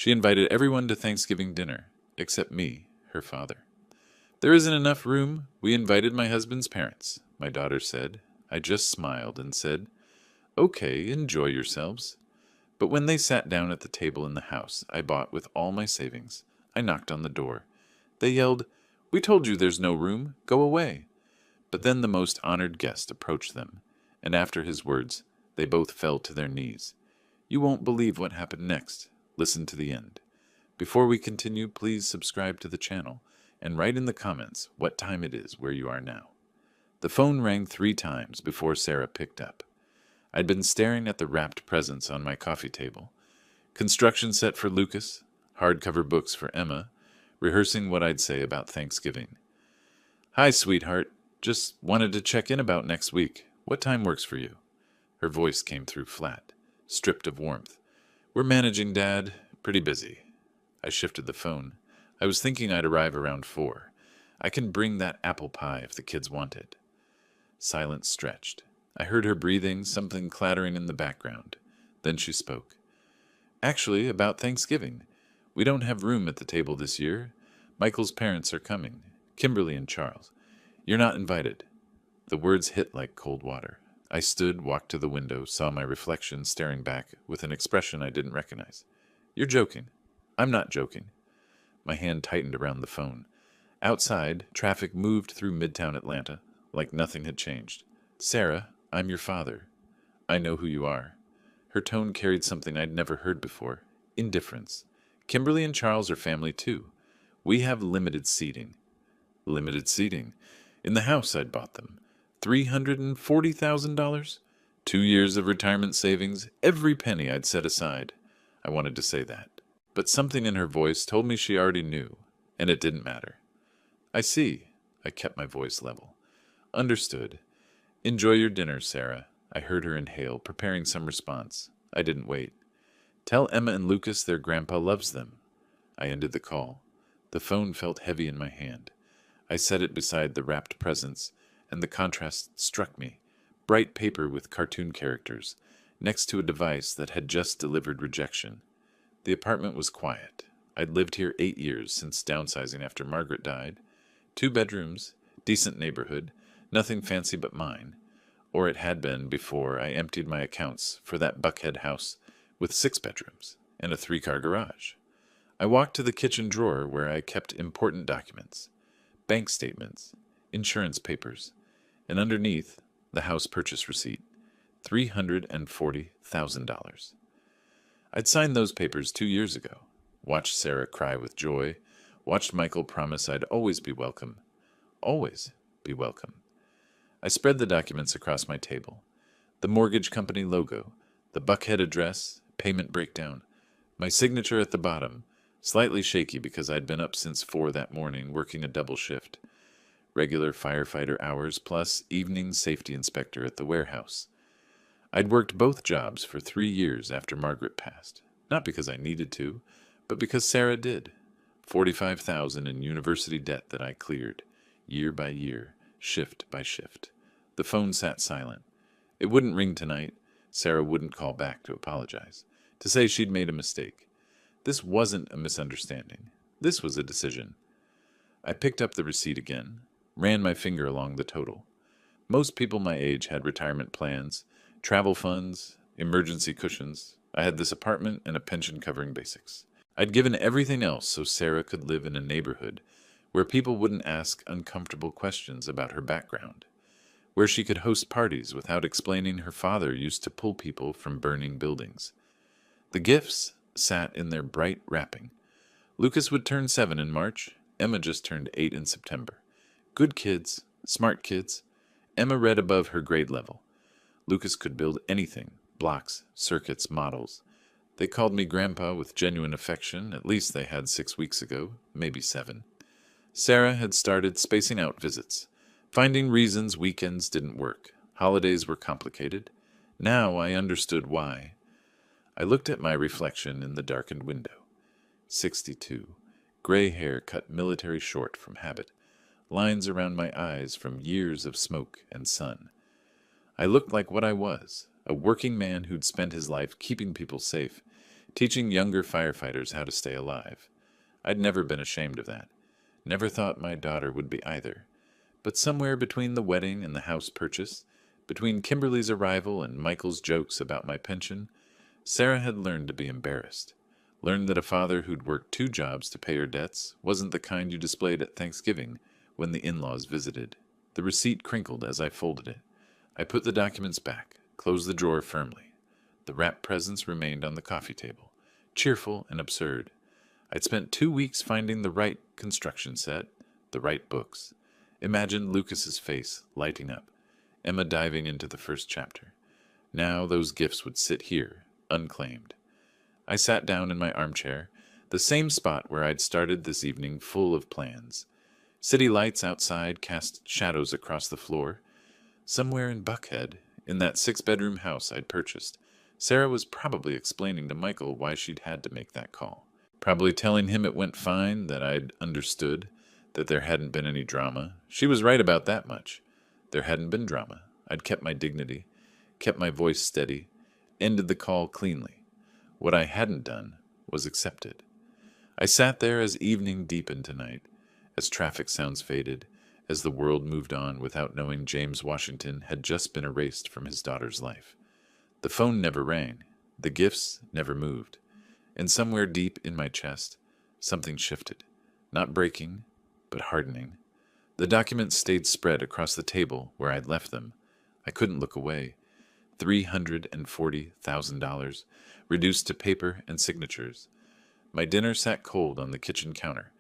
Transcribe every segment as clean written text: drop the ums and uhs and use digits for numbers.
She invited everyone to Thanksgiving dinner, except me, her father. There isn't enough room. We invited my husband's parents, my daughter said. I just smiled and said, "Okay, enjoy yourselves." But when they sat down at the table in the house I bought with all my savings, I knocked on the door. They yelled, "We told you there's no room. Go away." But then the most honored guest approached them, and after his words, they both fell to their knees. You won't believe what happened next. Listen to the end. Before we continue, please subscribe to the channel and write in the comments what time it is where you are now. The phone rang 3 times before Sarah picked up. I'd been staring at the wrapped presents on my coffee table. Construction set for Lucas, hardcover books for Emma, rehearsing what I'd say about Thanksgiving. "Hi, sweetheart. Just wanted to check in about next week. What time works for you?" Her voice came through flat, stripped of warmth. "We're managing, Dad. Pretty busy." I shifted the phone. I was thinking I'd arrive around 4. I can bring that apple pie if the kids want it. Silence stretched. I heard her breathing, something clattering in the background. Then she spoke. "Actually, about Thanksgiving. We don't have room at the table this year. Michael's parents are coming, Kimberly and Charles. You're not invited." The words hit like cold water. I stood, walked to the window, saw my reflection staring back with an expression I didn't recognize. "You're joking." "I'm not joking." My hand tightened around the phone. Outside, traffic moved through Midtown Atlanta like nothing had changed. "Sarah, I'm your father. I know who you are." Her tone carried something I'd never heard before. Indifference. "Kimberly and Charles are family too. We have limited seating." Limited seating. In the house I'd bought them. $340,000? 2 years of retirement savings, every penny I'd set aside. I wanted to say that. But something in her voice told me she already knew, and it didn't matter. "I see." I kept my voice level. "Understood. Enjoy your dinner, Sarah." I heard her inhale, preparing some response. I didn't wait. "Tell Emma and Lucas their grandpa loves them." I ended the call. The phone felt heavy in my hand. I set it beside the wrapped presents, and the contrast struck me. Bright paper with cartoon characters, next to a device that had just delivered rejection. The apartment was quiet. I'd lived here 8 years since downsizing after Margaret died. 2 bedrooms, decent neighborhood, nothing fancy but mine. Or it had been before I emptied my accounts for that Buckhead house with 6 bedrooms and a 3-car garage. I walked to the kitchen drawer where I kept important documents, bank statements, insurance papers, and underneath, the house purchase receipt, $340,000. I'd signed those papers 2 years ago, watched Sarah cry with joy, watched Michael promise I'd always be welcome. Always be welcome. I spread the documents across my table. The mortgage company logo, the Buckhead address, payment breakdown, my signature at the bottom, slightly shaky because I'd been up since 4 that morning working a double shift. Regular firefighter hours plus evening safety inspector at the warehouse. I'd worked both jobs for 3 years after Margaret passed, not because I needed to, but because Sarah did. $45,000 in university debt that I cleared, year by year, shift by shift. The phone sat silent. It wouldn't ring tonight. Sarah wouldn't call back to apologize, to say she'd made a mistake. This wasn't a misunderstanding. This was a decision. I picked up the receipt again, ran my finger along the total. Most people my age had retirement plans, travel funds, emergency cushions. I had this apartment and a pension covering basics. I'd given everything else so Sarah could live in a neighborhood where people wouldn't ask uncomfortable questions about her background, where she could host parties without explaining her father used to pull people from burning buildings. The gifts sat in their bright wrapping. Lucas would turn 7 in March. Emma just turned 8 in September. Good kids, smart kids. Emma read above her grade level. Lucas could build anything, blocks, circuits, models. They called me Grandpa with genuine affection, at least they had 6 weeks ago, maybe 7. Sarah had started spacing out visits, finding reasons weekends didn't work. Holidays were complicated. Now I understood why. I looked at my reflection in the darkened window. 62. Gray hair cut military short from habit. Lines around my eyes from years of smoke and sun. I looked like what I was, a working man who'd spent his life keeping people safe, teaching younger firefighters how to stay alive. I'd never been ashamed of that. Never thought my daughter would be either. But somewhere between the wedding and the house purchase, between Kimberly's arrival and Michael's jokes about my pension, Sarah had learned to be embarrassed. Learned that a father who'd worked 2 jobs to pay her debts wasn't the kind you displayed at Thanksgiving when the in-laws visited. The receipt crinkled as I folded it. I put the documents back, closed the drawer firmly. The wrapped presents remained on the coffee table, cheerful and absurd. I'd spent 2 weeks finding the right construction set, the right books. Imagine Lucas's face lighting up, Emma diving into the first chapter. Now those gifts would sit here, unclaimed. I sat down in my armchair, the same spot where I'd started this evening, full of plans. City lights outside cast shadows across the floor. Somewhere in Buckhead, in that 6-bedroom house I'd purchased, Sarah was probably explaining to Michael why she'd had to make that call. Probably telling him it went fine, that I'd understood, that there hadn't been any drama. She was right about that much. There hadn't been drama. I'd kept my dignity, kept my voice steady, ended the call cleanly. What I hadn't done was accepted. I sat there as evening deepened tonight, as traffic sounds faded, as the world moved on without knowing James Washington had just been erased from his daughter's life. The phone never rang. The gifts never moved. And somewhere deep in my chest, something shifted. Not breaking, but hardening. The documents stayed spread across the table where I'd left them. I couldn't look away. $340,000, reduced to paper and signatures. My dinner sat cold on the kitchen counter,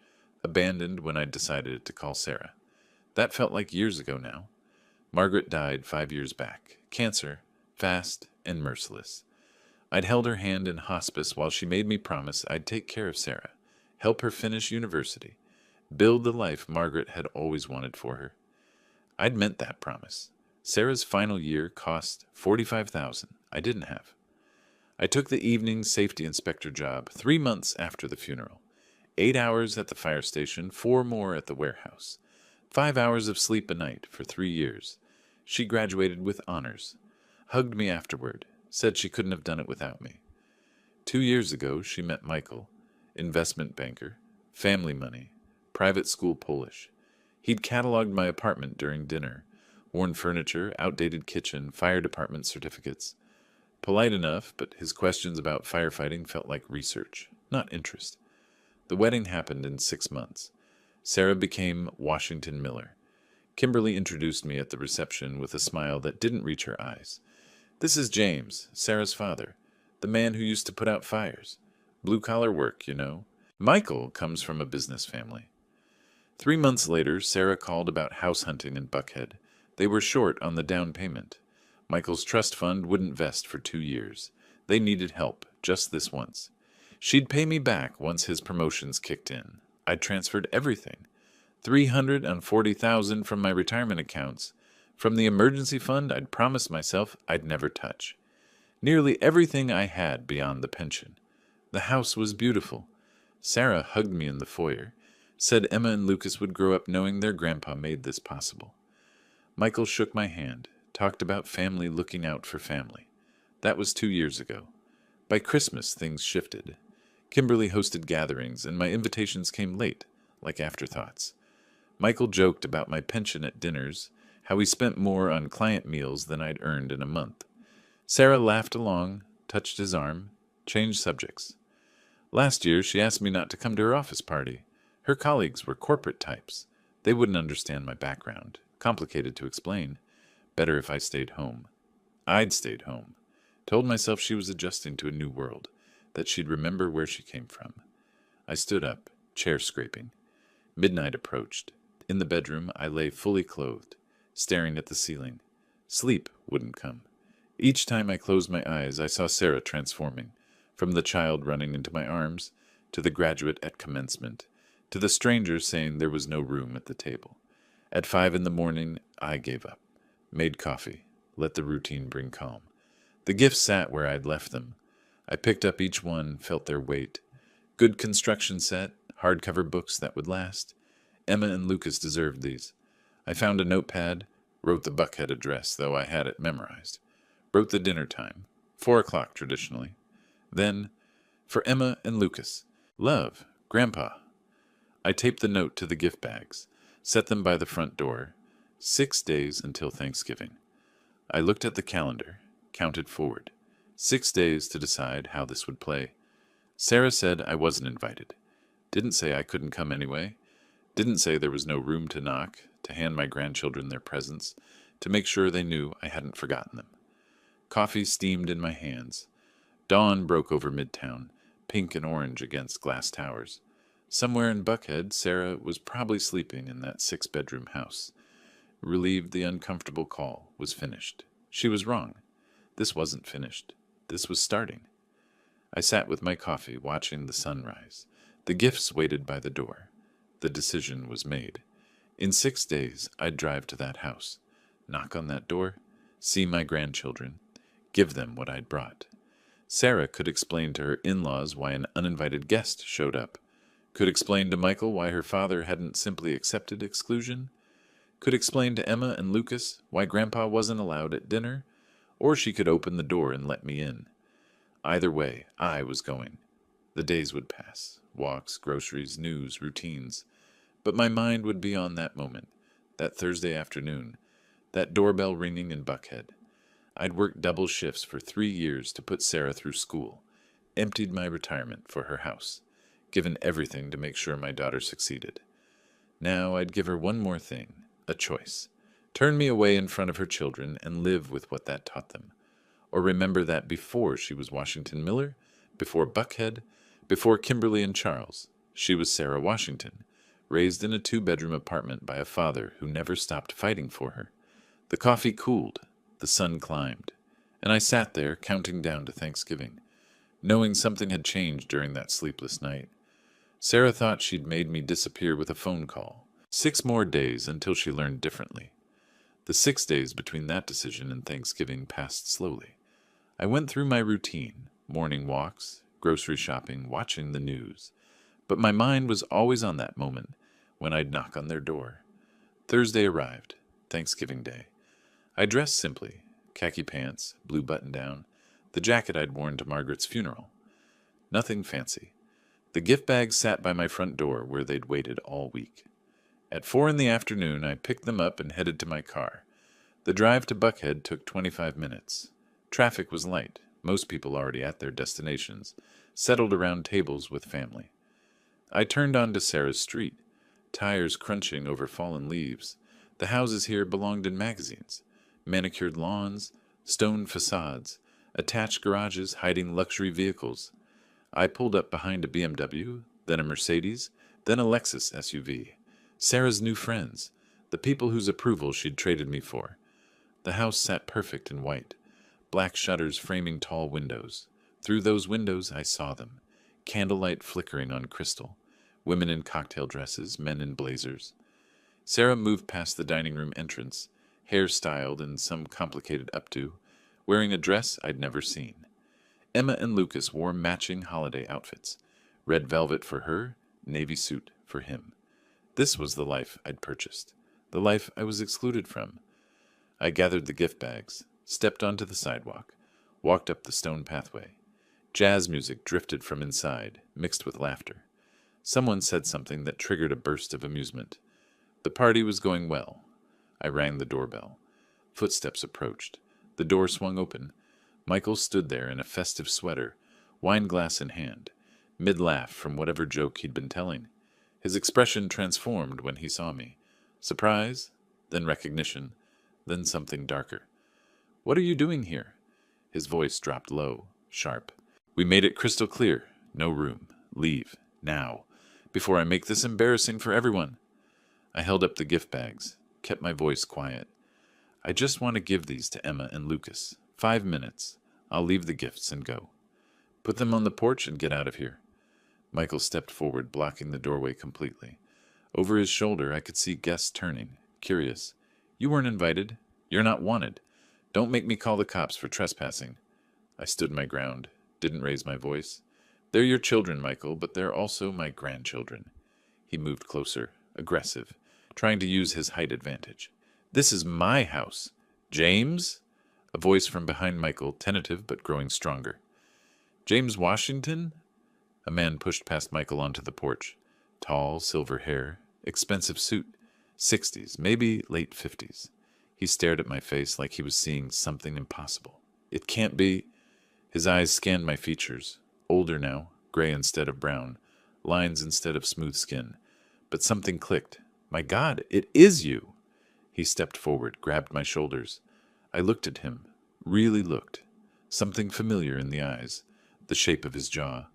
abandoned when I'd decided to call Sarah. That felt like years ago now. Margaret died 5 years back. Cancer, fast and merciless. I'd held her hand in hospice while she made me promise I'd take care of Sarah, help her finish university, build the life Margaret had always wanted for her. I'd meant that promise. Sarah's final year cost $45,000 I didn't have. I took the evening safety inspector job 3 months after the funeral. 8 hours at the fire station, 4 more at the warehouse. 5 hours of sleep a night for 3 years. She graduated with honors. Hugged me afterward. Said she couldn't have done it without me. 2 years ago, she met Michael, investment banker, family money, private school Polish. He'd cataloged my apartment during dinner. Worn furniture, outdated kitchen, fire department certificates. Polite enough, but his questions about firefighting felt like research, not interest. The wedding happened in 6 months. Sarah became Washington Miller. Kimberly introduced me at the reception with a smile that didn't reach her eyes. This is James, Sarah's father, the man who used to put out fires. Blue-collar work, you know. Michael comes from a business family. 3 months later, Sarah called about house hunting in Buckhead. They were short on the down payment. Michael's trust fund wouldn't vest for 2 years. They needed help, just this once. She'd pay me back once his promotions kicked in. I'd transferred everything. $340,000 from my retirement accounts. From the emergency fund I'd promised myself I'd never touch. Nearly everything I had beyond the pension. The house was beautiful. Sarah hugged me in the foyer, said Emma and Lucas would grow up knowing their grandpa made this possible. Michael shook my hand, talked about family looking out for family. That was 2 years ago. By Christmas, things shifted. Kimberly hosted gatherings, and my invitations came late, like afterthoughts. Michael joked about my pension at dinners, how he spent more on client meals than I'd earned in a month. Sarah laughed along, touched his arm, changed subjects. Last year, she asked me not to come to her office party. Her colleagues were corporate types. They wouldn't understand my background. Complicated to explain. Better if I stayed home. I'd stayed home. Told myself she was adjusting to a new world, that she'd remember where she came from. I stood up, chair scraping. Midnight approached. In the bedroom, I lay fully clothed, staring at the ceiling. Sleep wouldn't come. Each time I closed my eyes, I saw Sarah transforming, from the child running into my arms, to the graduate at commencement, to the stranger saying there was no room at the table. At 5 a.m, I gave up, made coffee, let the routine bring calm. The gifts sat where I'd left them. I picked up each one, felt their weight. Good construction set, hardcover books that would last. Emma and Lucas deserved these. I found a notepad, wrote the Buckhead address, though I had it memorized. Wrote the dinner time, 4 o'clock traditionally. Then, For Emma and Lucas. Love, Grandpa. I taped the note to the gift bags, set them by the front door. 6 days until Thanksgiving. I looked at the calendar, counted forward. 6 days to decide how this would play. Sarah said I wasn't invited. Didn't say I couldn't come anyway. Didn't say there was no room to knock, to hand my grandchildren their presents, to make sure they knew I hadn't forgotten them. Coffee steamed in my hands. Dawn broke over Midtown, pink and orange against glass towers. Somewhere in Buckhead, Sarah was probably sleeping in that 6-bedroom house. Relieved the uncomfortable call was finished. She was wrong. This wasn't finished. This was starting. I sat with my coffee, watching the sunrise. The gifts waited by the door. The decision was made. In 6 days, I'd drive to that house, knock on that door, see my grandchildren, give them what I'd brought. Sarah could explain to her in-laws why an uninvited guest showed up, could explain to Michael why her father hadn't simply accepted exclusion, could explain to Emma and Lucas why Grandpa wasn't allowed at dinner, or she could open the door and let me in. Either way, I was going. The days would pass, walks, groceries, news, routines, but my mind would be on that moment, that Thursday afternoon, that doorbell ringing in Buckhead. I'd worked double shifts for 3 years to put Sarah through school, emptied my retirement for her house, given everything to make sure my daughter succeeded. Now I'd give her one more thing, a choice. Turn me away in front of her children and live with what that taught them. Or remember that before she was Washington Miller, before Buckhead, before Kimberly and Charles, she was Sarah Washington, raised in a 2-bedroom apartment by a father who never stopped fighting for her. The coffee cooled, the sun climbed, and I sat there counting down to Thanksgiving, knowing something had changed during that sleepless night. Sarah thought she'd made me disappear with a phone call. 6 more days until she learned differently. The 6 days between that decision and Thanksgiving passed slowly. I went through my routine, morning walks, grocery shopping, watching the news. But my mind was always on that moment when I'd knock on their door. Thursday arrived, Thanksgiving Day. I dressed simply, khaki pants, blue button-down, the jacket I'd worn to Margaret's funeral. Nothing fancy. The gift bags sat by my front door where they'd waited all week. At 4 in the afternoon, I picked them up and headed to my car. The drive to Buckhead took 25 minutes. Traffic was light, most people already at their destinations, settled around tables with family. I turned onto Sarah's street, tires crunching over fallen leaves. The houses here belonged in magazines. Manicured lawns, stone facades, attached garages hiding luxury vehicles. I pulled up behind a BMW, then a Mercedes, then a Lexus SUV. Sarah's new friends, the people whose approval she'd traded me for. The house sat perfect in white, black shutters framing tall windows. Through those windows I saw them, candlelight flickering on crystal, women in cocktail dresses, men in blazers. Sarah moved past the dining room entrance, hair styled in some complicated updo, wearing a dress I'd never seen. Emma and Lucas wore matching holiday outfits, red velvet for her, navy suit for him. This was the life I'd purchased, the life I was excluded from. I gathered the gift bags, stepped onto the sidewalk, walked up the stone pathway. Jazz music drifted from inside, mixed with laughter. Someone said something that triggered a burst of amusement. The party was going well. I rang the doorbell. Footsteps approached. The door swung open. Michael stood there in a festive sweater, wine glass in hand, mid-laugh from whatever joke he'd been telling. His expression transformed when he saw me. Surprise, then recognition, then something darker. "What are you doing here?" His voice dropped low, sharp. "We made it crystal clear. No room. Leave. Now. Before I make this embarrassing for everyone." I held up the gift bags, kept my voice quiet. "I just want to give these to Emma and Lucas. 5 minutes. I'll leave the gifts and go. Put them on the porch and get out of here." Michael stepped forward, blocking the doorway completely. Over his shoulder, I could see guests turning, curious. "You weren't invited. You're not wanted. Don't make me call the cops for trespassing." I stood my ground, didn't raise my voice. "They're your children, Michael, but they're also my grandchildren." He moved closer, aggressive, trying to use his height advantage. "This is my house. James?" A voice from behind Michael, tentative but growing stronger. "James Washington? A man pushed past Michael onto the porch. Tall, silver hair, expensive suit, 60s, maybe late 50s. He stared at my face like he was seeing something impossible. It can't be. His eyes scanned my features. Older now, gray instead of brown, lines instead of smooth skin. But something clicked. My God, it is you! He stepped forward, grabbed my shoulders. I looked at him, really looked. Something familiar in the eyes, the shape of his jaw.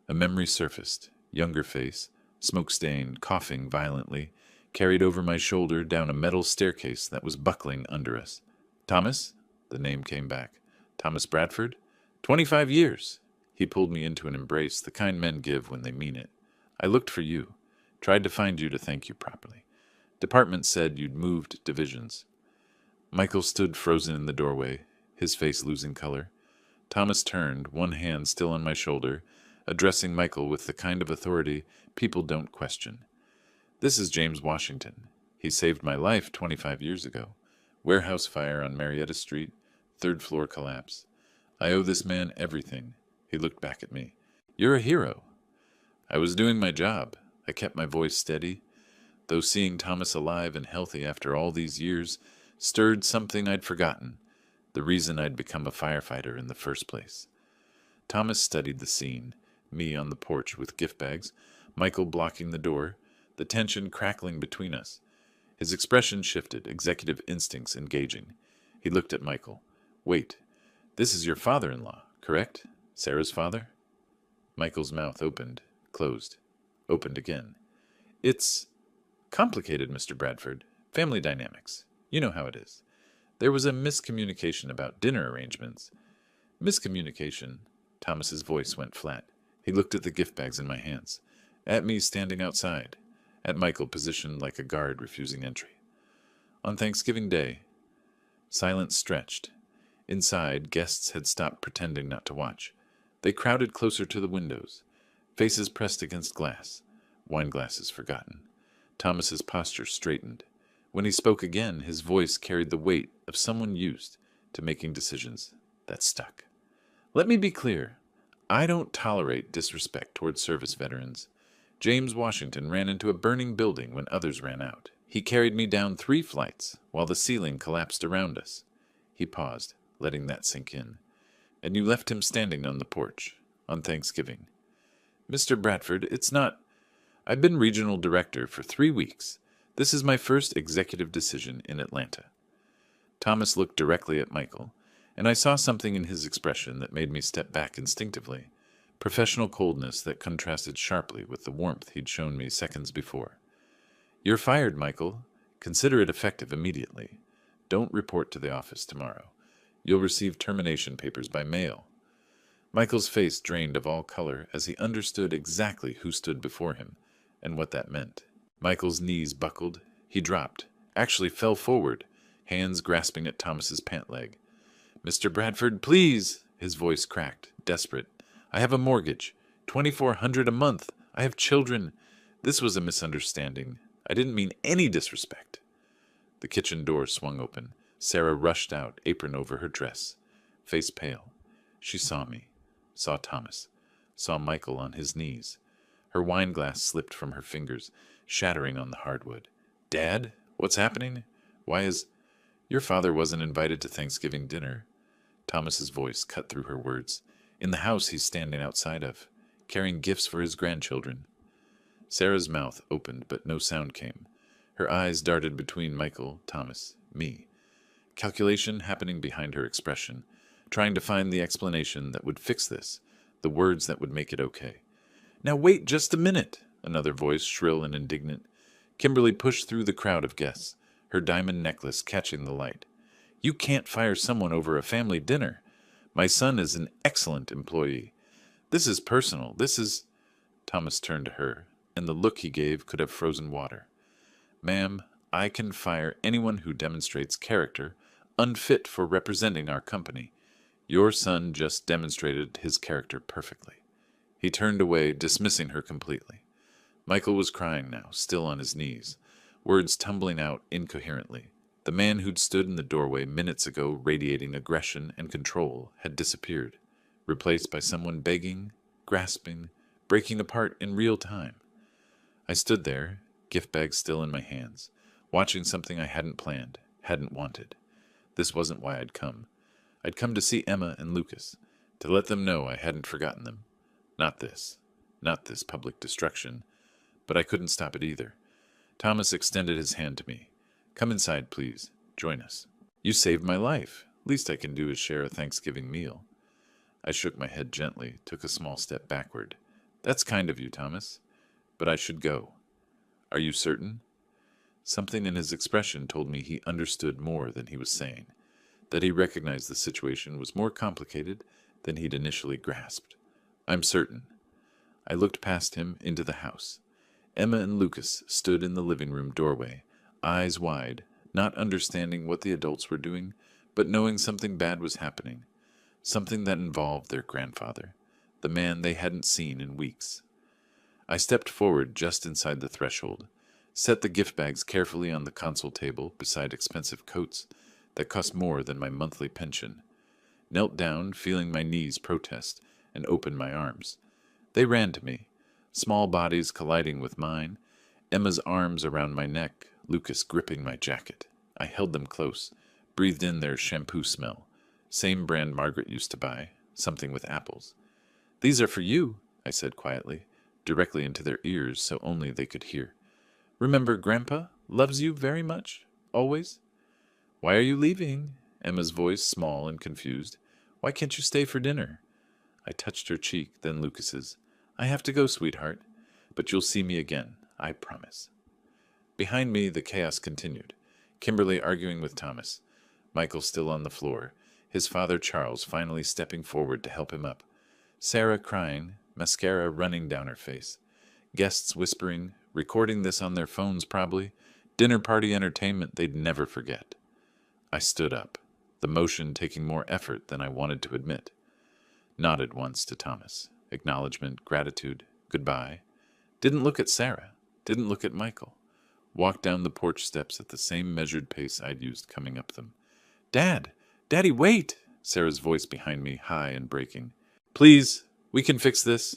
A memory surfaced, younger face, smoke-stained, coughing violently, carried over my shoulder down a metal staircase that was buckling under us. Thomas? The name came back. Thomas Bradford? 25 years! He pulled me into an embrace, the kind men give when they mean it. I looked for you, tried to find you to thank you properly. Department said you'd moved divisions. Michael stood frozen in the doorway, his face losing color. Thomas turned, one hand still on my shoulder, addressing Michael with the kind of authority people don't question. This is James Washington. He saved my life 25 years ago. Warehouse fire on Marietta Street, third floor collapse. I owe this man everything. He looked back at me. You're a hero. I was doing my job. I kept my voice steady, though seeing Thomas alive and healthy after all these years stirred something I'd forgotten, the reason I'd become a firefighter in the first place. Thomas studied the scene, me on the porch with gift bags, Michael blocking the door, the tension crackling between us. His expression shifted, executive instincts engaging. He looked at Michael. Wait, this is your father-in-law, correct? Sarah's father? Michael's mouth opened, closed, opened again. It's complicated, Mr. Bradford. Family dynamics. You know how it is. There was a miscommunication about dinner arrangements. Miscommunication? Thomas's voice went flat. He looked at the gift bags in my hands, at me standing outside, at Michael positioned like a guard refusing entry. On Thanksgiving Day, silence stretched. Inside, guests had stopped pretending not to watch. They crowded closer to the windows, faces pressed against glass, wine glasses forgotten. Thomas's posture straightened. When he spoke again, his voice carried the weight of someone used to making decisions that stuck. Let me be clear. I don't tolerate disrespect towards service veterans. James Washington ran into a burning building when others ran out. He carried me down 3 flights while the ceiling collapsed around us. He paused, letting that sink in. And you left him standing on the porch on Thanksgiving. Mr. Bradford, it's not... I've been regional director for 3 weeks. This is my first executive decision in Atlanta. Thomas looked directly at Michael, and I saw something in his expression that made me step back instinctively. Professional coldness that contrasted sharply with the warmth he'd shown me seconds before. You're fired, Michael. Consider it effective immediately. Don't report to the office tomorrow. You'll receive termination papers by mail. Michael's face drained of all color as he understood exactly who stood before him and what that meant. Michael's knees buckled. He dropped, actually fell forward, hands grasping at Thomas's pant leg. Mr. Bradford, please! His voice cracked, desperate. I have a mortgage, $2,400 a month. I have children. This was a misunderstanding. I didn't mean any disrespect. The kitchen door swung open. Sarah rushed out, apron over her dress, face pale. She saw me, saw Thomas, saw Michael on his knees. Her wine glass slipped from her fingers, shattering on the hardwood. Dad? What's happening? Why is... Your father wasn't invited to Thanksgiving dinner. Thomas's voice cut through her words. In the house he's standing outside of, carrying gifts for his grandchildren. Sarah's mouth opened, but no sound came. Her eyes darted between Michael, Thomas, me. Calculation happening behind her expression, trying to find the explanation that would fix this, the words that would make it okay. Now wait just a minute, another voice, shrill and indignant. Kimberly pushed through the crowd of guests, her diamond necklace catching the light. You can't fire someone over a family dinner. My son is an excellent employee. This is personal. This is... Thomas turned to her, and the look he gave could have frozen water. Ma'am, I can fire anyone who demonstrates character unfit for representing our company. Your son just demonstrated his character perfectly. He turned away, dismissing her completely. Michael was crying now, still on his knees, words tumbling out incoherently. The man who'd stood in the doorway minutes ago radiating aggression and control had disappeared, replaced by someone begging, grasping, breaking apart in real time. I stood there, gift bag still in my hands, watching something I hadn't planned, hadn't wanted. This wasn't why I'd come. I'd come to see Emma and Lucas, to let them know I hadn't forgotten them. Not this. Not this public destruction. But I couldn't stop it either. Thomas extended his hand to me. Come inside, please. Join us. You saved my life. Least I can do is share a Thanksgiving meal. I shook my head gently, took a small step backward. That's kind of you, Thomas. But I should go. Are you certain? Something in his expression told me he understood more than he was saying, that he recognized the situation was more complicated than he'd initially grasped. I'm certain. I looked past him into the house. Emma and Lucas stood in the living room doorway, eyes wide, not understanding what the adults were doing, but knowing something bad was happening, something that involved their grandfather, the man they hadn't seen in weeks. I stepped forward just inside the threshold, set the gift bags carefully on the console table beside expensive coats that cost more than my monthly pension, knelt down, feeling my knees protest, and opened my arms. They ran to me, small bodies colliding with mine, Emma's arms around my neck, Lucas gripping my jacket. I held them close, breathed in their shampoo smell, same brand Margaret used to buy, something with apples. These are for you, I said quietly, directly into their ears so only they could hear. Remember, Grandpa loves you very much, always? Why are you leaving? Emma's voice small and confused. Why can't you stay for dinner? I touched her cheek, then Lucas's. I have to go, sweetheart, but you'll see me again, I promise. Behind me, the chaos continued. Kimberly arguing with Thomas, Michael still on the floor, his father Charles finally stepping forward to help him up, Sarah crying, mascara running down her face, guests whispering, recording this on their phones probably, dinner party entertainment they'd never forget. I stood up, the motion taking more effort than I wanted to admit. Nodded once to Thomas, acknowledgement, gratitude, goodbye. Didn't look at Sarah, didn't look at Michael. Walked down the porch steps at the same measured pace I'd used coming up them. Dad! Daddy, wait! Sarah's voice behind me, high and breaking. Please, we can fix this.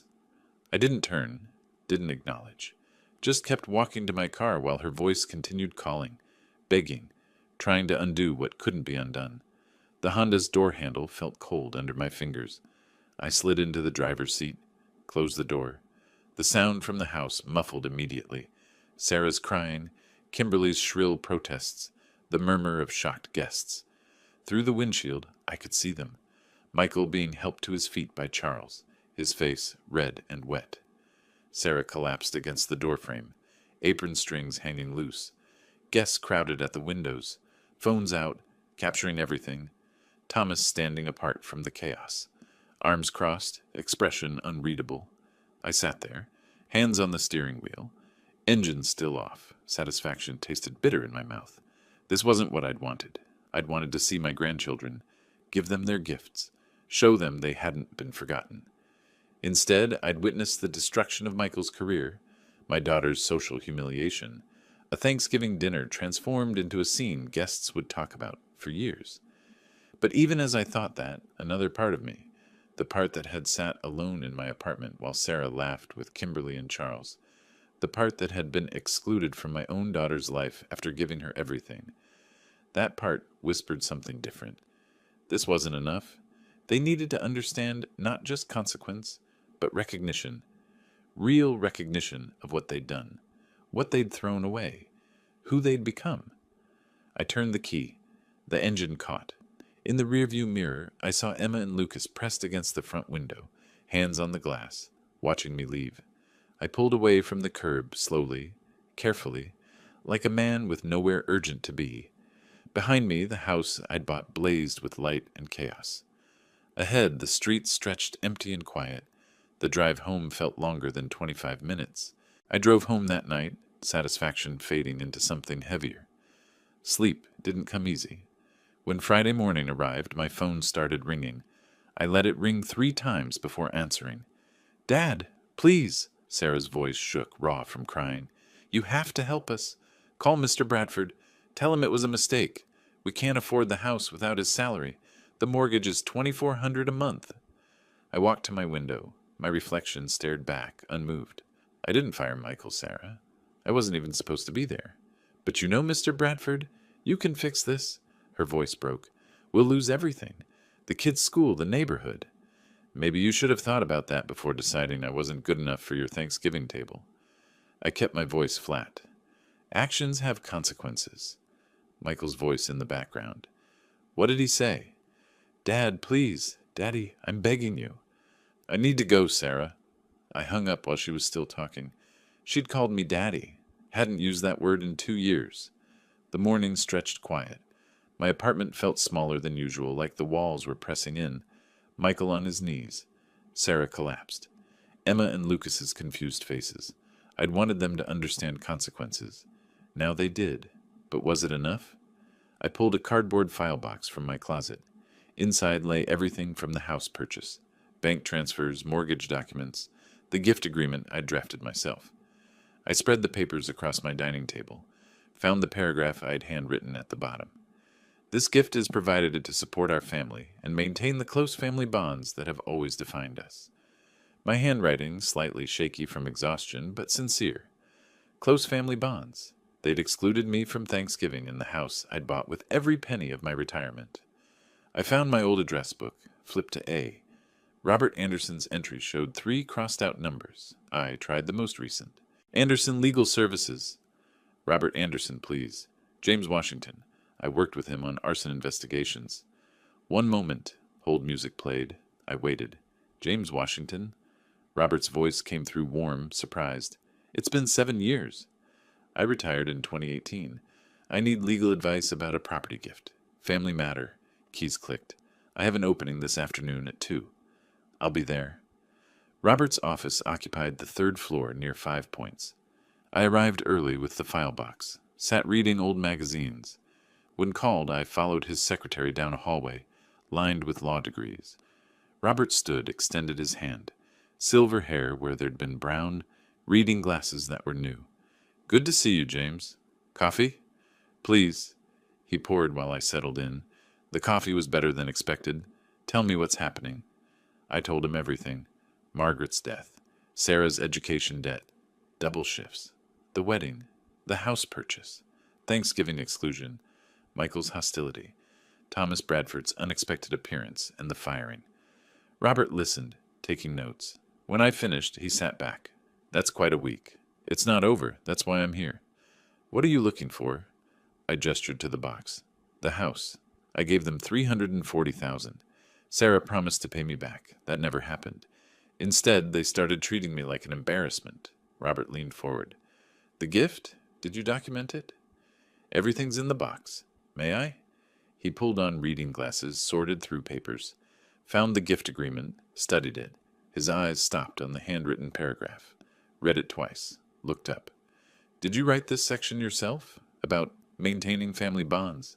I didn't turn, didn't acknowledge. Just kept walking to my car while her voice continued calling, begging, trying to undo what couldn't be undone. The Honda's door handle felt cold under my fingers. I slid into the driver's seat, closed the door. The sound from the house muffled immediately. Sarah's crying, Kimberly's shrill protests, the murmur of shocked guests. Through the windshield, I could see them. Michael being helped to his feet by Charles, his face red and wet. Sarah collapsed against the doorframe, apron strings hanging loose. Guests crowded at the windows, phones out, capturing everything. Thomas standing apart from the chaos. Arms crossed, expression unreadable. I sat there, hands on the steering wheel. Engine still off. Satisfaction tasted bitter in my mouth. This wasn't what I'd wanted. I'd wanted to see my grandchildren, give them their gifts, show them they hadn't been forgotten. Instead, I'd witnessed the destruction of Michael's career, my daughter's social humiliation, a Thanksgiving dinner transformed into a scene guests would talk about for years. But even as I thought that, another part of me, the part that had sat alone in my apartment while Sarah laughed with Kimberly and Charles, the part that had been excluded from my own daughter's life after giving her everything, that part whispered something different. This wasn't enough. They needed to understand not just consequence, but recognition. Real recognition of what they'd done, what they'd thrown away, who they'd become. I turned the key. The engine caught. In the rearview mirror, I saw Emma and Lucas pressed against the front window, hands on the glass, watching me leave. I pulled away from the curb slowly, carefully, like a man with nowhere urgent to be. Behind me, the house I'd bought blazed with light and chaos. Ahead, the street stretched empty and quiet. The drive home felt longer than 25 minutes. I drove home that night, satisfaction fading into something heavier. Sleep didn't come easy. When Friday morning arrived, my phone started ringing. I let it ring 3 times before answering. Dad, please, Sarah's voice shook, raw from crying. You have to help us. Call Mr. Bradford. Tell him it was a mistake. We can't afford the house without his salary. The mortgage is $2,400 a month. I walked to my window, My reflection stared back, unmoved. I didn't fire Michael, Sarah. I wasn't even supposed to be there. But you know, Mr. Bradford, you can fix this. Her voice broke. We'll lose everything. The kids' school, the neighborhood. Maybe you should have thought about that before deciding I wasn't good enough for your Thanksgiving table. I kept my voice flat. Actions have consequences. Michael's voice in the background. What did he say? Dad, please. Daddy, I'm begging you. I need to go, Sarah. I hung up while she was still talking. She'd called me Daddy. Hadn't used that word in 2 years. The morning stretched quiet. My apartment felt smaller than usual, like the walls were pressing in. Michael on his knees. Sarah collapsed. Emma and Lucas's confused faces. I'd wanted them to understand consequences. Now they did. But was it enough? I pulled a cardboard file box from my closet. Inside lay everything from the house purchase. Bank transfers, mortgage documents, the gift agreement I'd drafted myself. I spread the papers across my dining table, found the paragraph I'd handwritten at the bottom. This gift is provided to support our family and maintain the close family bonds that have always defined us. My handwriting, slightly shaky from exhaustion, but sincere. Close family bonds. They'd excluded me from Thanksgiving in the house I'd bought with every penny of my retirement. I found my old address book, flipped to A. Robert Anderson's entry showed 3 crossed-out numbers. I tried the most recent. Anderson Legal Services. Robert Anderson, please. James Washington. I worked with him on arson investigations. One moment. Hold music played. I waited. James Washington? Robert's voice came through warm, surprised. It's been 7 years. I retired in 2018. I need legal advice about a property gift. Family matter. Keys clicked. I have an opening this afternoon at 2. I'll be there. Robert's office occupied the 3rd floor near 5 Points. I arrived early with the file box, sat reading old magazines. When called, I followed his secretary down a hallway, lined with law degrees. Robert stood, extended his hand. Silver hair where there'd been brown, reading glasses that were new. Good to see you, James. Coffee? Please. He poured while I settled in. The coffee was better than expected. Tell me what's happening. I told him everything. Margaret's death, Sarah's education debt, double shifts, the wedding, the house purchase, Thanksgiving exclusion, Michael's hostility, Thomas Bradford's unexpected appearance, and the firing. Robert listened, taking notes. When I finished, he sat back. That's quite a week. It's not over. That's why I'm here. What are you looking for? I gestured to the box. The house. I gave them $340,000. Sarah promised to pay me back. That never happened. Instead, they started treating me like an embarrassment. Robert leaned forward. The gift? Did you document it? Everything's in the box. May I? He pulled on reading glasses, sorted through papers, found the gift agreement, studied it. His eyes stopped on the handwritten paragraph. Read it twice. Looked up. Did you write this section yourself? About maintaining family bonds?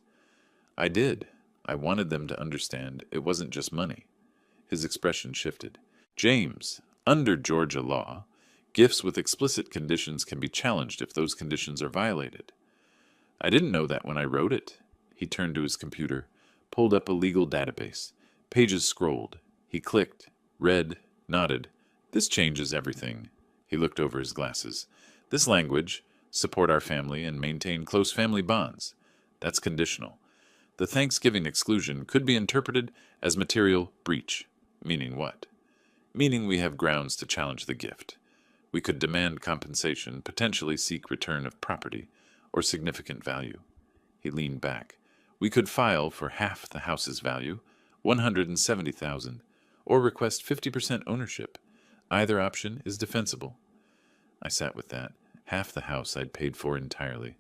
I did. I wanted them to understand it wasn't just money. His expression shifted. James, under Georgia law, gifts with explicit conditions can be challenged if those conditions are violated. I didn't know that when I wrote it. He turned to his computer, pulled up a legal database. Pages scrolled. He clicked, read, nodded. This changes everything. He looked over his glasses. This language, support our family and maintain close family bonds. That's conditional. The Thanksgiving exclusion could be interpreted as material breach. Meaning what? Meaning we have grounds to challenge the gift. We could demand compensation, potentially seek return of property or significant value. He leaned back. We could file for half the house's value, $170,000, or request 50% ownership. Either option is defensible. I sat with that. Half the house I'd paid for entirely.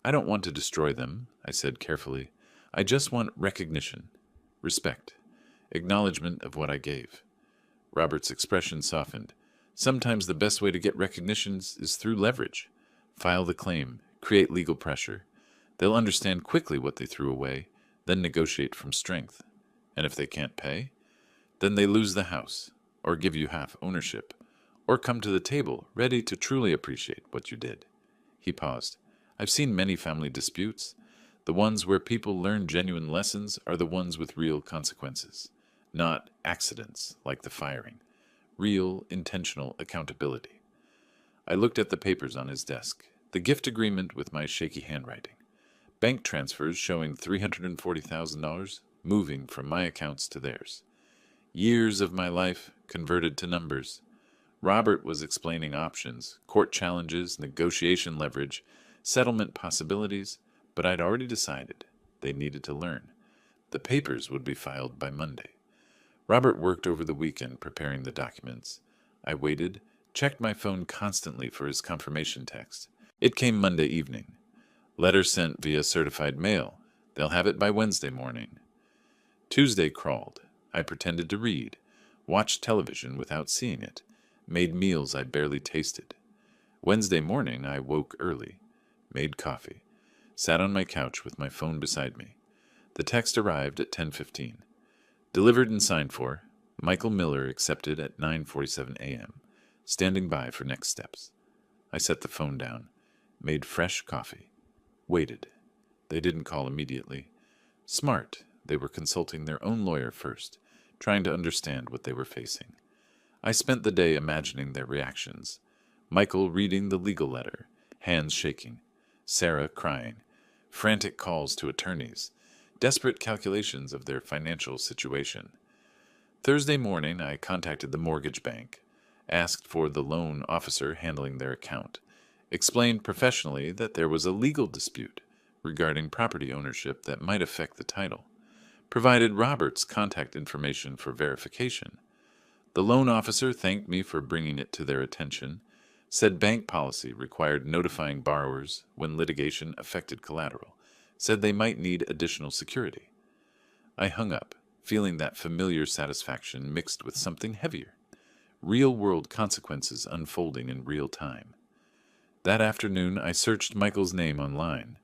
I don't want to destroy them, I said carefully. I just want recognition, respect, acknowledgement of what I gave. Robert's expression softened. Sometimes the best way to get recognitions is through leverage. File the claim, create legal pressure. They'll understand quickly what they threw away, then negotiate from strength. And if they can't pay, then they lose the house, or give you half ownership, or come to the table ready to truly appreciate what you did. He paused. I've seen many family disputes. The ones where people learn genuine lessons are the ones with real consequences, not accidents like the firing. Real, intentional accountability. I looked at the papers on his desk, the gift agreement with my shaky handwriting, bank transfers showing $340,000 moving from my accounts to theirs. Years of my life converted to numbers. Robert was explaining options, court challenges, negotiation leverage, settlement possibilities, but I'd already decided they needed to learn. The papers would be filed by Monday. Robert worked over the weekend preparing the documents. I waited, checked my phone constantly for his confirmation text. It came Monday evening. Letter sent via certified mail. They'll have it by Wednesday morning. Tuesday crawled. I pretended to read, watched television without seeing it, made meals I barely tasted. Wednesday morning I woke early, made coffee, sat on my couch with my phone beside me. The text arrived at 10:15. Delivered and signed for. Michael Miller accepted at 9:47 a.m., standing by for next steps. I set the phone down, made fresh coffee, waited. They didn't call immediately. Smart, they were consulting their own lawyer first, trying to understand what they were facing. I spent the day imagining their reactions. Michael reading the legal letter, hands shaking. Sarah crying. Frantic calls to attorneys. Desperate calculations of their financial situation. Thursday morning, I contacted the mortgage bank, asked for the loan officer handling their account, explained professionally that there was a legal dispute regarding property ownership that might affect the title, provided Robert's contact information for verification. The loan officer thanked me for bringing it to their attention, said bank policy required notifying borrowers when litigation affected collateral, said they might need additional security. I hung up, feeling that familiar satisfaction mixed with something heavier, real-world consequences unfolding in real time. That afternoon, I searched Michael's name online,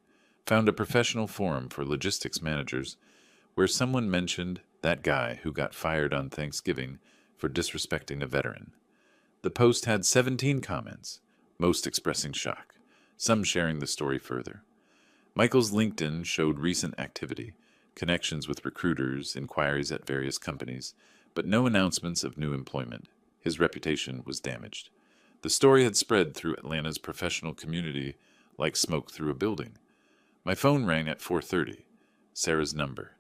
found a professional forum for logistics managers where someone mentioned that guy who got fired on Thanksgiving for disrespecting a veteran. The post had 17 comments, most expressing shock, some sharing the story further. Michael's LinkedIn showed recent activity, connections with recruiters, inquiries at various companies, but no announcements of new employment. His reputation was damaged. The story had spread through Atlanta's professional community like smoke through a building. My phone rang at 4:30, Sarah's number.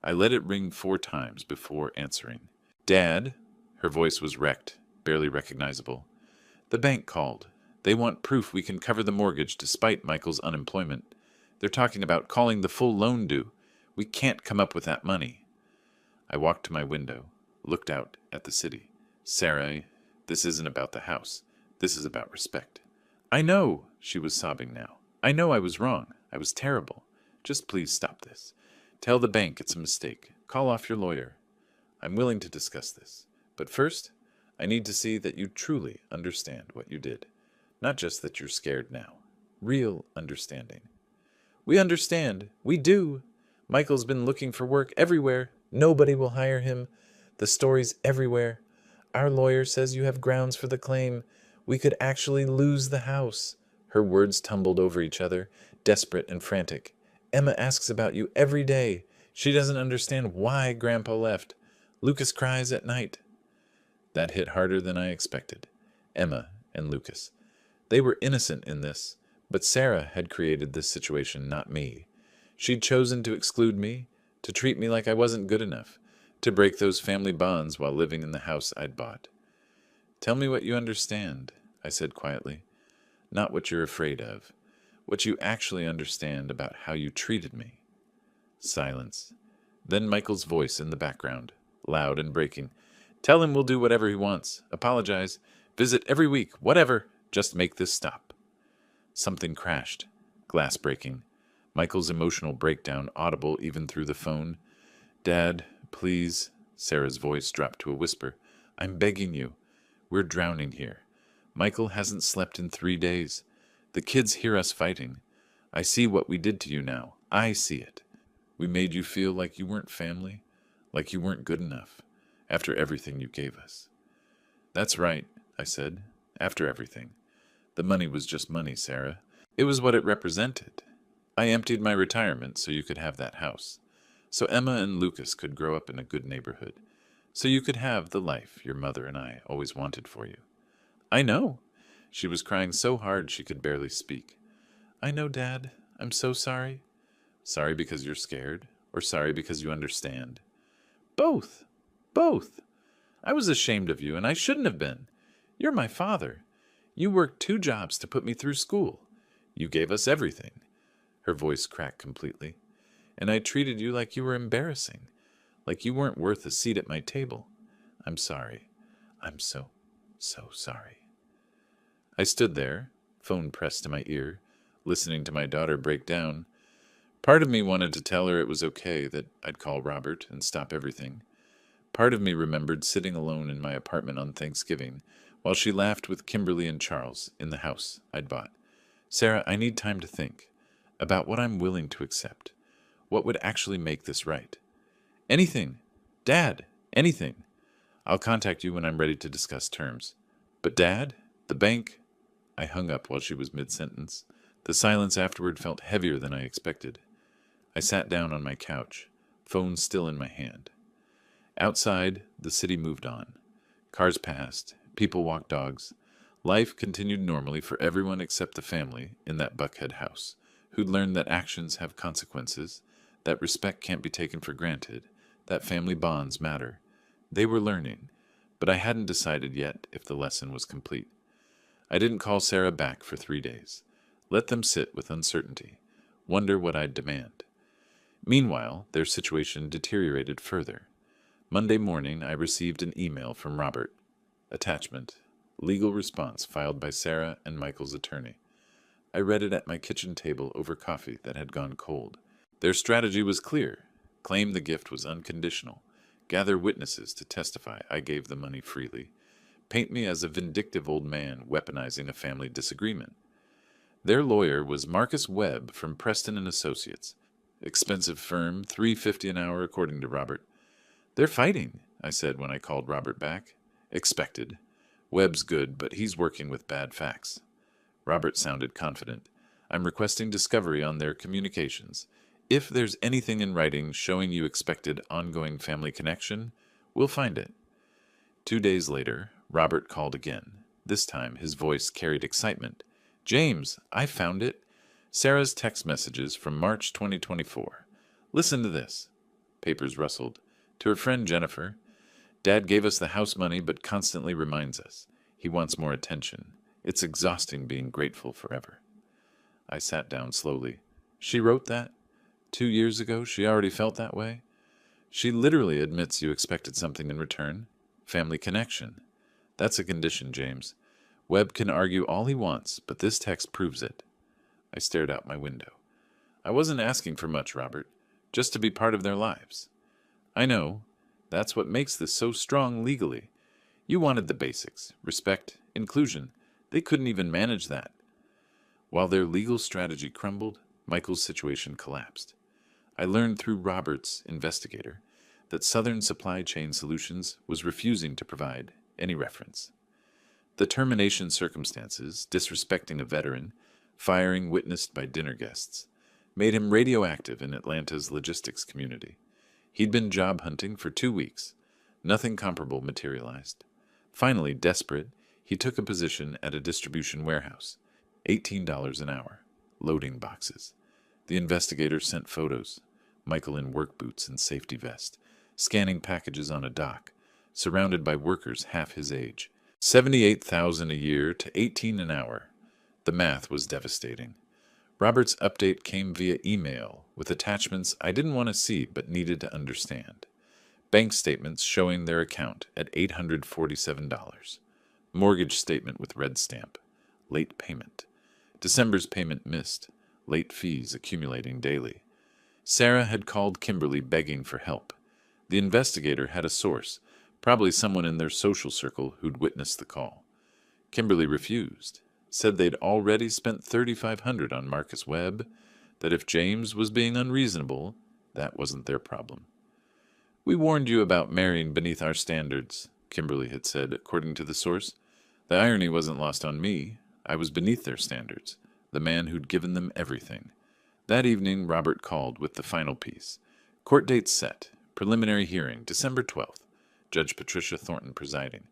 I let it ring 4 times before answering. Dad? Her voice was wrecked, barely recognizable. The bank called. They want proof we can cover the mortgage despite Michael's unemployment. They're talking about calling the full loan due. We can't come up with that money. I walked to my window, looked out at the city. Sarah, this isn't about the house. This is about respect. I know, she was sobbing now. I know I was wrong. I was terrible. Just please stop this. Tell the bank it's a mistake. Call off your lawyer. I'm willing to discuss this. But first, I need to see that you truly understand what you did. Not just that you're scared now. Real understanding. We understand. We do. Michael's been looking for work everywhere. Nobody will hire him. The story's everywhere. Our lawyer says you have grounds for the claim. We could actually lose the house. Her words tumbled over each other, desperate and frantic. Emma asks about you every day. She doesn't understand why Grandpa left. Lucas cries at night. That hit harder than I expected. Emma and Lucas. They were innocent in this, but Sarah had created this situation, not me. She'd chosen to exclude me, to treat me like I wasn't good enough, to break those family bonds while living in the house I'd bought. Tell me what you understand, I said quietly. Not what you're afraid of. What you actually understand about how you treated me. Silence. Then Michael's voice in the background, loud and breaking. Tell him we'll do whatever he wants. Apologize. Visit every week. Whatever. Just make this stop. Something crashed. Glass breaking. Michael's emotional breakdown audible even through the phone. Dad, please. Sarah's voice dropped to a whisper. I'm begging you. We're drowning here. Michael hasn't slept in 3 days. The kids hear us fighting. I see what we did to you now. I see it. We made you feel like you weren't family, like you weren't good enough, after everything you gave us. That's right, I said, after everything. The money was just money, Sarah. It was what it represented. I emptied my retirement so you could have that house, so Emma and Lucas could grow up in a good neighborhood, so you could have the life your mother and I always wanted for you. I know. She was crying so hard she could barely speak. I know, Dad. I'm so sorry. Sorry because you're scared, or sorry because you understand? Both. Both. I was ashamed of you, and I shouldn't have been. You're my father. You worked 2 jobs to put me through school. You gave us everything. Her voice cracked completely. And I treated you like you were embarrassing, like you weren't worth a seat at my table. I'm sorry. I'm so, so sorry. I stood there, phone pressed to my ear, listening to my daughter break down. Part of me wanted to tell her it was okay, that I'd call Robert and stop everything. Part of me remembered sitting alone in my apartment on Thanksgiving while she laughed with Kimberly and Charles in the house I'd bought. Sarah, I need time to think about what I'm willing to accept. What would actually make this right? Anything. Dad, anything. I'll contact you when I'm ready to discuss terms. But Dad, the bank... I hung up while she was mid-sentence. The silence afterward felt heavier than I expected. I sat down on my couch, phone still in my hand. Outside, the city moved on. Cars passed, people walked dogs. Life continued normally for everyone except the family in that Buckhead house, who'd learned that actions have consequences, that respect can't be taken for granted, that family bonds matter. They were learning, but I hadn't decided yet if the lesson was complete. I didn't call Sarah back for 3 days. Let them sit with uncertainty, wonder what I'd demand. Meanwhile, their situation deteriorated further. Monday morning, I received an email from Robert. Attachment: legal response filed by Sarah and Michael's attorney. I read it at my kitchen table over coffee that had gone cold. Their strategy was clear. Claim the gift was unconditional. Gather witnesses to testify I gave the money freely. Paint me as a vindictive old man weaponizing a family disagreement. Their lawyer was Marcus Webb from Preston and Associates. Expensive firm, $3.50 an hour according to Robert. They're fighting, I said when I called Robert back. Expected. Webb's good, but he's working with bad facts. Robert sounded confident. I'm requesting discovery on their communications. If there's anything in writing showing you expected ongoing family connection, we'll find it. 2 days later, Robert called again. This time, his voice carried excitement. James, I found it. Sarah's text messages from March 2024. Listen to this. Papers rustled. To her friend Jennifer, Dad gave us the house money but constantly reminds us. He wants more attention. It's exhausting being grateful forever. I sat down slowly. She wrote that? 2 years ago, she already felt that way? She literally admits you expected something in return. Family connection. That's a condition, James. Webb can argue all he wants, but this text proves it. I stared out my window. I wasn't asking for much, Robert. Just to be part of their lives. I know. That's what makes this so strong legally. You wanted the basics. Respect, inclusion. They couldn't even manage that. While their legal strategy crumbled, Michael's situation collapsed. I learned through Robert's investigator that Southern Supply Chain Solutions was refusing to provide any reference. The termination circumstances, disrespecting a veteran, firing witnessed by dinner guests, made him radioactive in Atlanta's logistics community. He'd been job hunting for 2 weeks. Nothing comparable materialized. Finally, desperate, he took a position at a distribution warehouse. $18 an hour. Loading boxes. The investigator sent photos. Michael in work boots and safety vest, scanning packages on a dock, surrounded by workers half his age. $78,000 a year to $18 an hour. The math was devastating. Robert's update came via email, with attachments I didn't want to see but needed to understand. Bank statements showing their account at $847. Mortgage statement with red stamp. Late payment. December's payment missed. Late fees accumulating daily. Sarah had called Kimberly begging for help. The investigator had a source, probably someone in their social circle who'd witnessed the call. Kimberly refused, said they'd already spent $3,500 on Marcus Webb, that if James was being unreasonable, that wasn't their problem. We warned you about marrying beneath our standards, Kimberly had said, according to the source. The irony wasn't lost on me. I was beneath their standards, the man who'd given them everything. That evening, Robert called with the final piece. Court date set. Preliminary hearing, December 12th. Judge Patricia Thornton presiding.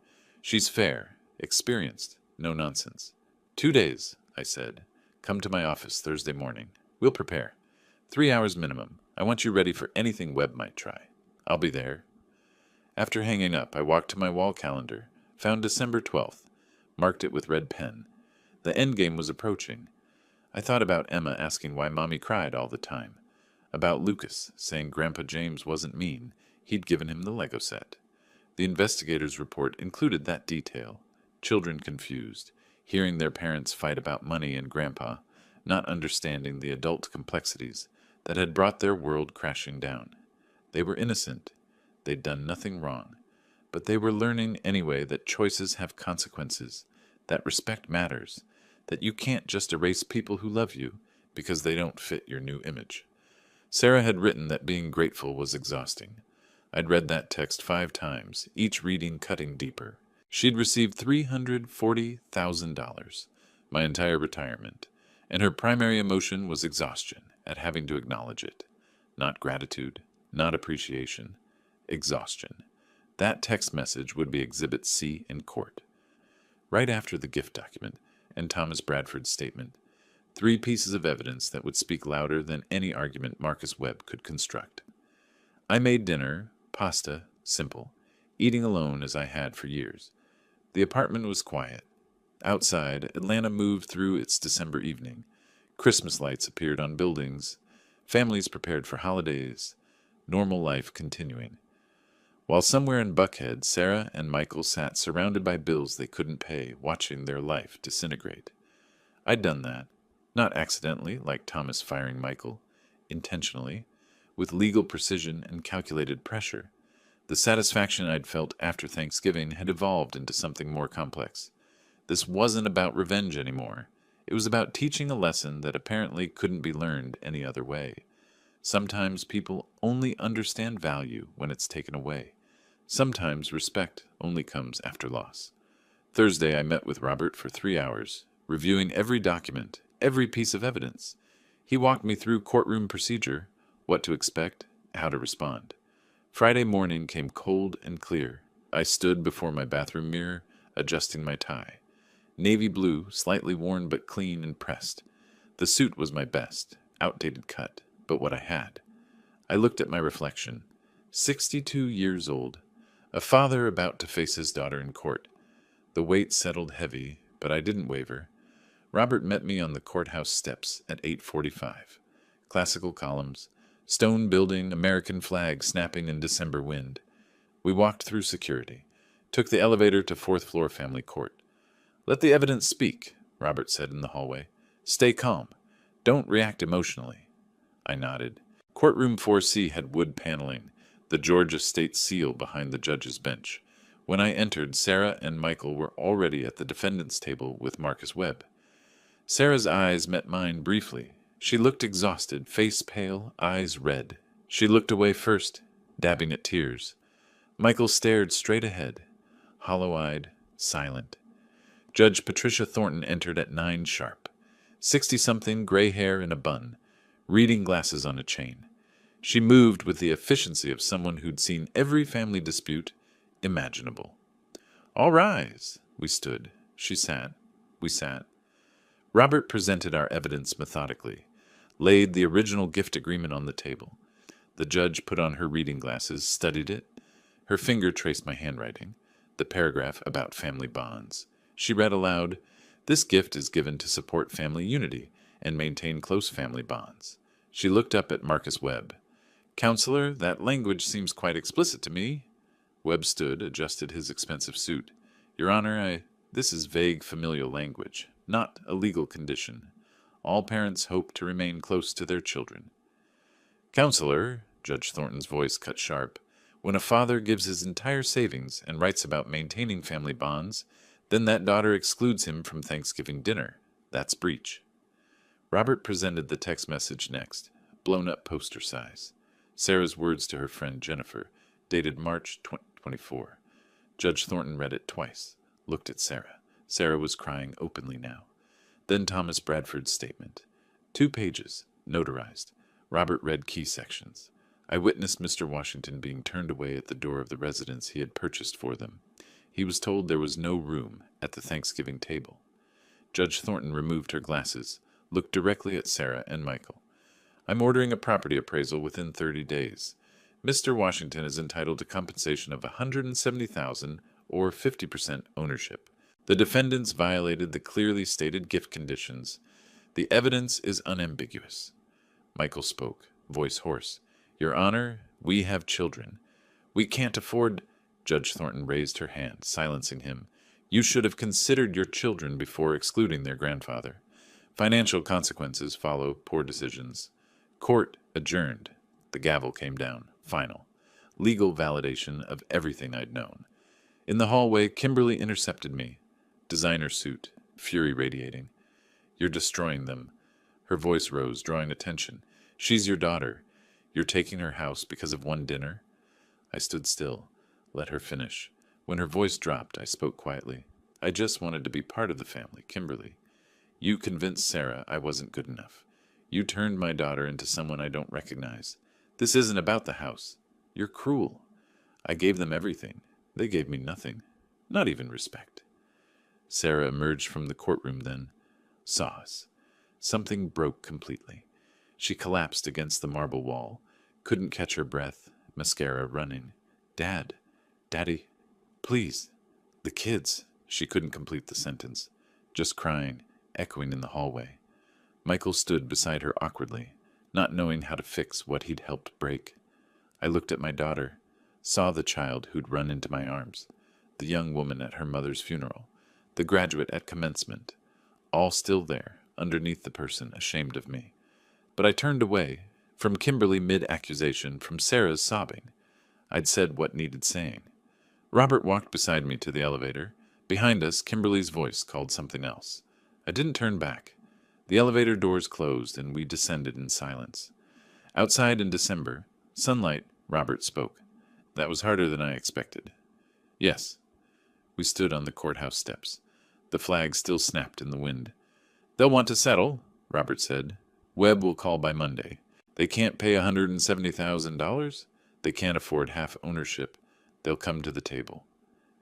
She's fair, experienced, no nonsense. 2 days, I said. Come to my office Thursday morning. We'll prepare. 3 hours minimum. I want you ready for anything Webb might try. I'll be there. After hanging up, I walked to my wall calendar, found December 12th, marked it with red pen. The endgame was approaching. I thought about Emma asking why Mommy cried all the time, about Lucas saying Grandpa James wasn't mean, he'd given him the Lego set. The investigator's report included that detail. Children confused, hearing their parents fight about money and Grandpa, not understanding the adult complexities that had brought their world crashing down. They were innocent. They'd done nothing wrong. But they were learning anyway that choices have consequences, that respect matters, that you can't just erase people who love you because they don't fit your new image. Sarah had written that being grateful was exhausting. I'd read that text 5 times, each reading cutting deeper. She'd received $340,000, my entire retirement, and her primary emotion was exhaustion at having to acknowledge it. Not gratitude, not appreciation, exhaustion. That text message would be Exhibit C in court. Right after the gift document and Thomas Bradford's statement, 3 pieces of evidence that would speak louder than any argument Marcus Webb could construct. I made dinner, pasta, simple, eating alone as I had for years. The apartment was quiet. Outside, Atlanta moved through its December evening. Christmas lights appeared on buildings. Families prepared for holidays. Normal life continuing. While somewhere in Buckhead, Sarah and Michael sat surrounded by bills they couldn't pay, watching their life disintegrate. I'd done that. Not accidentally, like Thomas firing Michael. Intentionally. With legal precision and calculated pressure. The satisfaction I'd felt after Thanksgiving had evolved into something more complex. This wasn't about revenge anymore. It was about teaching a lesson that apparently couldn't be learned any other way. Sometimes people only understand value when it's taken away. Sometimes respect only comes after loss. Thursday I met with Robert for 3 hours, reviewing every document, every piece of evidence. He walked me through courtroom procedure, what to expect, how to respond. Friday morning came cold and clear. I stood before my bathroom mirror, adjusting my tie. Navy blue, slightly worn but clean and pressed. The suit was my best, outdated cut, but what I had. I looked at my reflection. 62 years old. A father about to face his daughter in court. The weight settled heavy, but I didn't waver. Robert met me on the courthouse steps at 8:45. Classical columns, stone building, American flag snapping in December wind. We walked through security, took the elevator to 4th floor family court. "Let the evidence speak," Robert said in the hallway. "Stay calm. Don't react emotionally." I nodded. Courtroom 4C had wood paneling, the Georgia state seal behind the judge's bench. When I entered, Sarah and Michael were already at the defendant's table with Marcus Webb. Sarah's eyes met mine briefly. She looked exhausted, face pale, eyes red. She looked away first, dabbing at tears. Michael stared straight ahead, hollow-eyed, silent. Judge Patricia Thornton entered at 9 sharp. 60-something, gray hair in a bun, reading glasses on a chain. She moved with the efficiency of someone who'd seen every family dispute imaginable. "All rise." We stood. She sat. We sat. Robert presented our evidence methodically, laid the original gift agreement on the table. The judge put on her reading glasses, studied it. Her finger traced my handwriting, the paragraph about family bonds. She read aloud, "This gift is given to support family unity and maintain close family bonds." She looked up at Marcus Webb. "Counselor, that language seems quite explicit to me." Webb stood, adjusted his expensive suit. "Your Honor, this is vague familial language, not a legal condition. All parents hope to remain close to their children." "Counselor," Judge Thornton's voice cut sharp, "when a father gives his entire savings and writes about maintaining family bonds, then that daughter excludes him from Thanksgiving dinner. That's breach." Robert presented the text message next, blown up poster size. Sarah's words to her friend Jennifer, dated March 2024. Judge Thornton read it twice, looked at Sarah. Sarah was crying openly now. Then Thomas Bradford's statement. 2 pages, notarized. Robert read key sections. I witnessed Mr. Washington being turned away at the door of the residence he had purchased for them. He was told there was no room at the Thanksgiving table. Judge Thornton removed her glasses, looked directly at Sarah and Michael. I'm ordering a property appraisal within 30 days. Mr. Washington is entitled to compensation of $170,000 or 50% ownership. The defendants violated the clearly stated gift conditions. The evidence is unambiguous. Michael spoke, voice hoarse. Your Honor, we have children. We can't afford... Judge Thornton raised her hand, silencing him. You should have considered your children before excluding their grandfather. Financial consequences follow poor decisions. Court adjourned. The gavel came down. Final. Legal validation of everything I'd known. In the hallway, Kimberly intercepted me. Designer suit, fury radiating. You're destroying them. Her voice rose, drawing attention. She's your daughter. You're taking her house because of one dinner? I stood still. Let her finish. When her voice dropped, I spoke quietly. I just wanted to be part of the family, Kimberly. You convinced Sarah I wasn't good enough. You turned my daughter into someone I don't recognize. This isn't about the house. You're cruel. I gave them everything. They gave me nothing. Not even respect. Sarah emerged from the courtroom then. Saw us. Something broke completely. She collapsed against the marble wall. Couldn't catch her breath. Mascara running. Dad. Daddy. Please. The kids. She couldn't complete the sentence. Just crying, echoing in the hallway. Michael stood beside her awkwardly, not knowing how to fix what he'd helped break. I looked at my daughter, saw the child who'd run into my arms, the young woman at her mother's funeral, the graduate at commencement, all still there, underneath the person ashamed of me. But I turned away, from Kimberly mid-accusation, from Sarah's sobbing. I'd said what needed saying. Robert walked beside me to the elevator. Behind us, Kimberly's voice called something else. I didn't turn back. The elevator doors closed, and we descended in silence. Outside in December, sunlight, Robert spoke. That was harder than I expected. Yes. We stood on the courthouse steps. The flag still snapped in the wind. They'll want to settle, Robert said. Webb will call by Monday. They can't pay $170,000. They can't afford half ownership. They'll come to the table.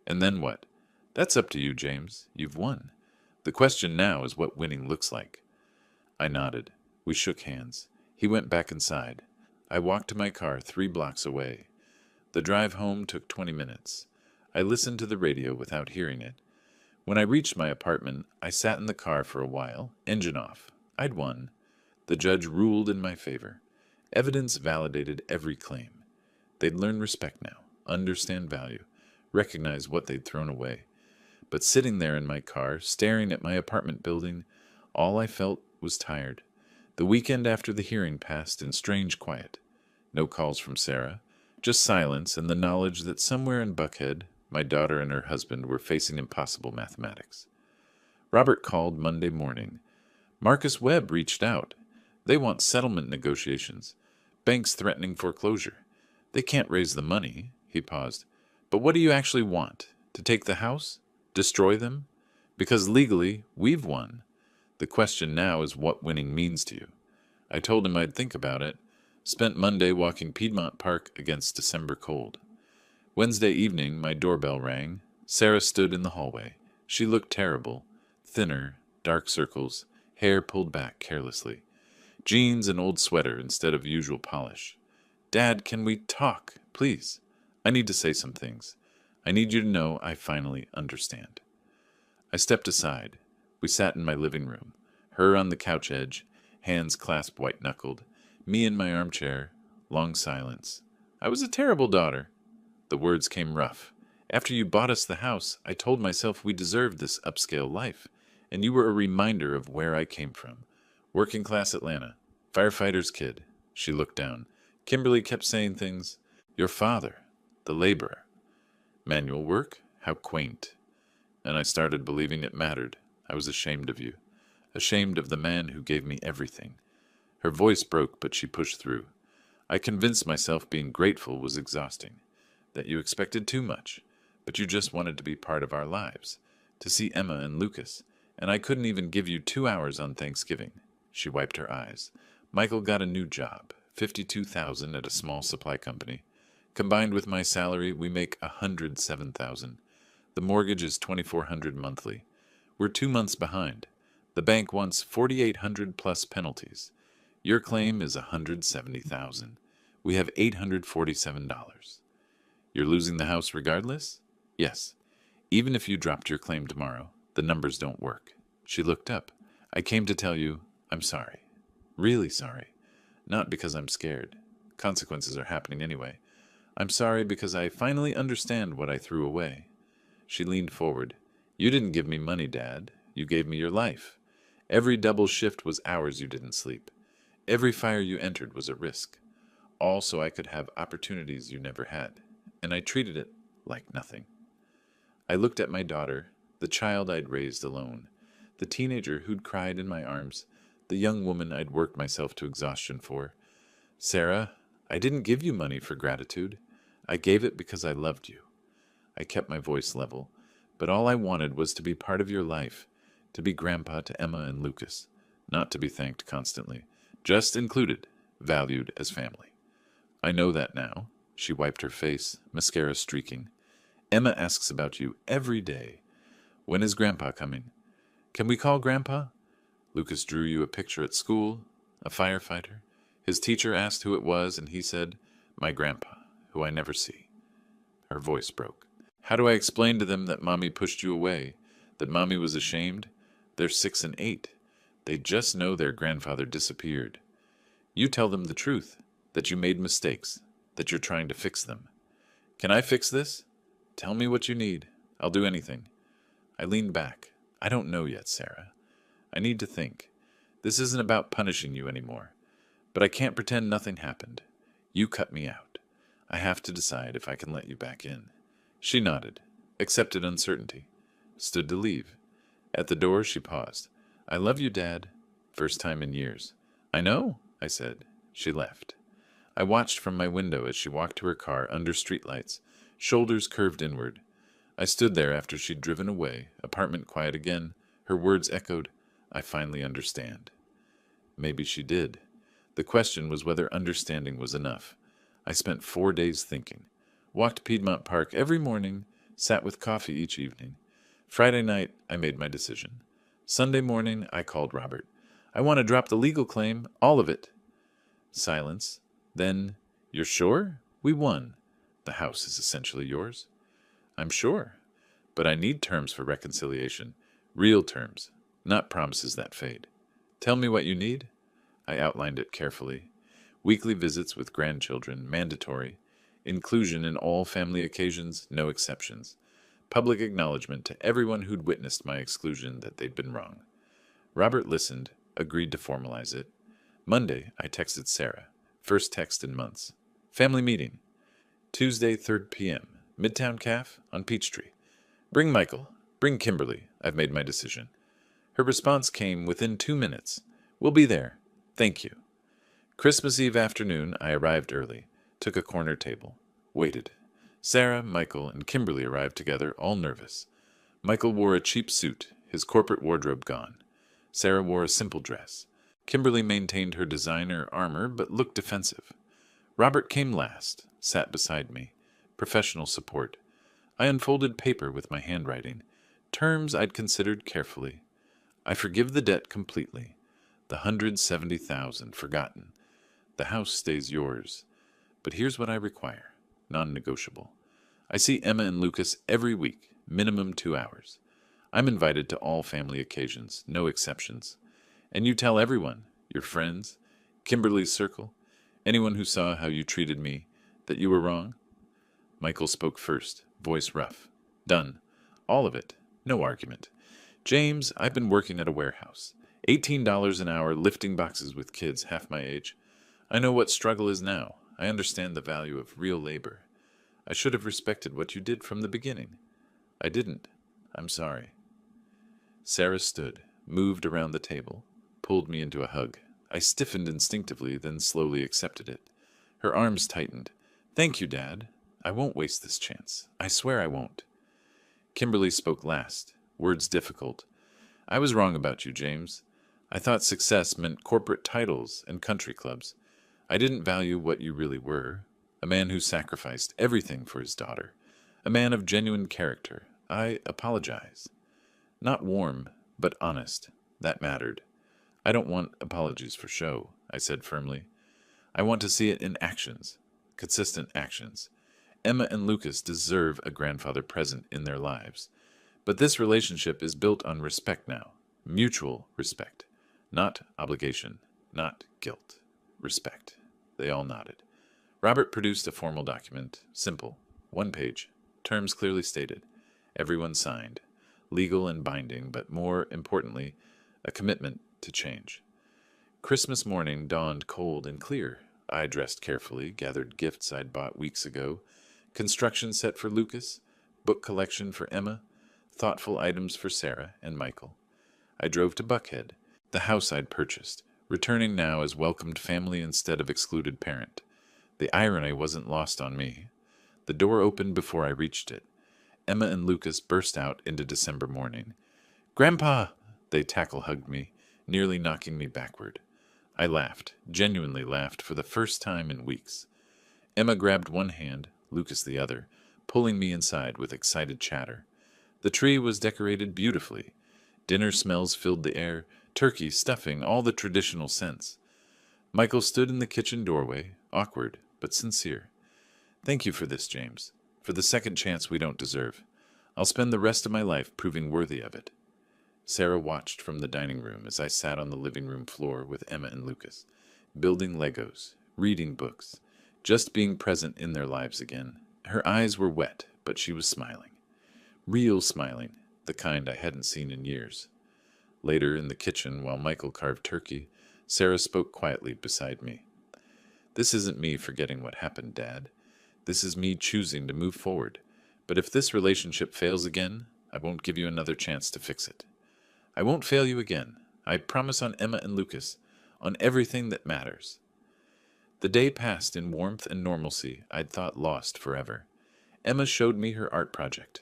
And then what? That's up to you, James. You've won. The question now is what winning looks like. I nodded. We shook hands. He went back inside. I walked to my car 3 blocks away. The drive home took 20 minutes. I listened to the radio without hearing it. When I reached my apartment, I sat in the car for a while, engine off. I'd won. The judge ruled in my favor. Evidence validated every claim. They'd learn respect now, understand value, recognize what they'd thrown away. But sitting there in my car, staring at my apartment building, all I felt was tired. The weekend after the hearing passed in strange quiet. No calls from Sarah, just silence and the knowledge that somewhere in Buckhead, my daughter and her husband were facing impossible mathematics. Robert called Monday morning. Marcus Webb reached out. They want settlement negotiations. Banks threatening foreclosure. They can't raise the money, he paused. But what do you actually want? To take the house? Destroy them? Because legally, we've won. The question now is what winning means to you. I told him I'd think about it. Spent Monday walking Piedmont Park against December cold. Wednesday evening, my doorbell rang. Sarah stood in the hallway. She looked terrible. Thinner, dark circles, hair pulled back carelessly. Jeans and old sweater instead of usual polish. Dad, can we talk, please? I need to say some things. I need you to know I finally understand. I stepped aside. We sat in my living room, her on the couch edge, hands clasped white-knuckled, me in my armchair, long silence. I was a terrible daughter. The words came rough. After you bought us the house, I told myself we deserved this upscale life, and you were a reminder of where I came from. Working-class Atlanta, firefighter's kid. She looked down. Kimberly kept saying things. Your father, the laborer. Manual work? How quaint. And I started believing it mattered. I was ashamed of you. Ashamed of the man who gave me everything. Her voice broke, but she pushed through. I convinced myself being grateful was exhausting. That you expected too much. But you just wanted to be part of our lives. To see Emma and Lucas. And I couldn't even give you 2 hours on Thanksgiving. She wiped her eyes. Michael got a new job. $52,000 at a small supply company. Combined with my salary, we make $107,000. The mortgage is $2,400 monthly. We're 2 months behind. The bank wants $4,800 plus penalties. Your claim is $170,000. We have $847. You're losing the house regardless? Yes. Even if you dropped your claim tomorrow, the numbers don't work. She looked up. I came to tell you, I'm sorry. Really sorry. Not because I'm scared. Consequences are happening anyway. I'm sorry because I finally understand what I threw away. She leaned forward. You didn't give me money, Dad. You gave me your life. Every double shift was hours you didn't sleep. Every fire you entered was a risk. All so I could have opportunities you never had. And I treated it like nothing. I looked at my daughter, the child I'd raised alone, the teenager who'd cried in my arms, the young woman I'd worked myself to exhaustion for. Sarah, I didn't give you money for gratitude. I gave it because I loved you. I kept my voice level, but all I wanted was to be part of your life, to be grandpa to Emma and Lucas, not to be thanked constantly, just included, valued as family. I know that now. She wiped her face, mascara streaking. Emma asks about you every day. When is Grandpa coming? Can we call Grandpa? Lucas drew you a picture at school, a firefighter. His teacher asked who it was, and he said, my grandpa, who I never see. Her voice broke. How do I explain to them that Mommy pushed you away, that Mommy was ashamed? They're 6 and 8. They just know their grandfather disappeared. You tell them the truth, that you made mistakes, that you're trying to fix them. Can I fix this? Tell me what you need. I'll do anything. I leaned back. I don't know yet, Sarah. I need to think. This isn't about punishing you anymore. But I can't pretend nothing happened. You cut me out. I have to decide if I can let you back in. She nodded, accepted uncertainty, stood to leave. At the door, she paused. I love you, Dad. First time in years. I know, I said. She left. I watched from my window as she walked to her car under streetlights, shoulders curved inward. I stood there after she'd driven away, apartment quiet again. Her words echoed, I finally understand. Maybe she did. The question was whether understanding was enough. I spent 4 days thinking. Walked Piedmont Park every morning, sat with coffee each evening. Friday night, I made my decision. Sunday morning, I called Robert. I want to drop the legal claim, all of it. Silence. Then, you're sure? We won. The house is essentially yours. I'm sure. But I need terms for reconciliation. Real terms, not promises that fade. Tell me what you need. I outlined it carefully. Weekly visits with grandchildren, mandatory. Inclusion in all family occasions, no exceptions. Public acknowledgement to everyone who'd witnessed my exclusion that they'd been wrong. Robert listened, agreed to formalize it. Monday, I texted Sarah. First text in months. Family meeting. Tuesday, 3 p.m. Midtown Caf on Peachtree. Bring Michael. Bring Kimberly. I've made my decision. Her response came within 2 minutes. We'll be there. Thank you. Christmas Eve afternoon, I arrived early. Took a corner table. Waited. Sarah, Michael, and Kimberly arrived together, all nervous. Michael wore a cheap suit, his corporate wardrobe gone. Sarah wore a simple dress. Kimberly maintained her designer armor, but looked defensive. Robert came last, sat beside me. Professional support. I unfolded paper with my handwriting. Terms I'd considered carefully. I forgive the debt completely. The $170,000 forgotten. The house stays yours. But here's what I require. Non-negotiable. I see Emma and Lucas every week, minimum 2 hours. I'm invited to all family occasions, no exceptions. And you tell everyone, your friends, Kimberly's circle, anyone who saw how you treated me, that you were wrong? Michael spoke first, voice rough. Done. All of it. No argument. James, I've been working at a warehouse. $18 an hour lifting boxes with kids half my age. I know what struggle is now. I understand the value of real labor. I should have respected what you did from the beginning. I didn't. I'm sorry. Sarah stood, moved around the table, pulled me into a hug. I stiffened instinctively, then slowly accepted it. Her arms tightened. Thank you, Dad. I won't waste this chance. I swear I won't. Kimberly spoke last, words difficult. I was wrong about you, James. I thought success meant corporate titles and country clubs. I didn't value what you really were, a man who sacrificed everything for his daughter, a man of genuine character. I apologize. Not warm, but honest. That mattered. I don't want apologies for show, I said firmly. I want to see it in actions, consistent actions. Emma and Lucas deserve a grandfather present in their lives. But this relationship is built on respect now, mutual respect, not obligation, not guilt. Respect. They all nodded. Robert produced a formal document, simple, 1 page, terms clearly stated. Everyone signed. Legal and binding, but more importantly, a commitment to change. Christmas morning dawned cold and clear. I dressed carefully, gathered gifts I'd bought weeks ago, construction set for Lucas, book collection for Emma, thoughtful items for Sarah and Michael. I drove to Buckhead, the house I'd purchased, returning now as welcomed family instead of excluded parent. The irony wasn't lost on me. The door opened before I reached it. Emma and Lucas burst out into December morning. "Grandpa!" They tackle-hugged me, nearly knocking me backward. I laughed, genuinely laughed for the first time in weeks. Emma grabbed one hand, Lucas the other, pulling me inside with excited chatter. The tree was decorated beautifully. Dinner smells filled the air, turkey, stuffing, all the traditional scents. Michael stood in the kitchen doorway, awkward but sincere. "Thank you for this, James, for the second chance we don't deserve. I'll spend the rest of my life proving worthy of it." Sarah watched from the dining room as I sat on the living room floor with Emma and Lucas, building Legos, reading books, just being present in their lives again. Her eyes were wet, but she was smiling. Real smiling, the kind I hadn't seen in years. Later, in the kitchen, while Michael carved turkey, Sarah spoke quietly beside me. "This isn't me forgetting what happened, Dad. This is me choosing to move forward. But if this relationship fails again, I won't give you another chance to fix it. I won't fail you again. I promise on Emma and Lucas, on everything that matters." The day passed in warmth and normalcy I'd thought lost forever. Emma showed me her art project.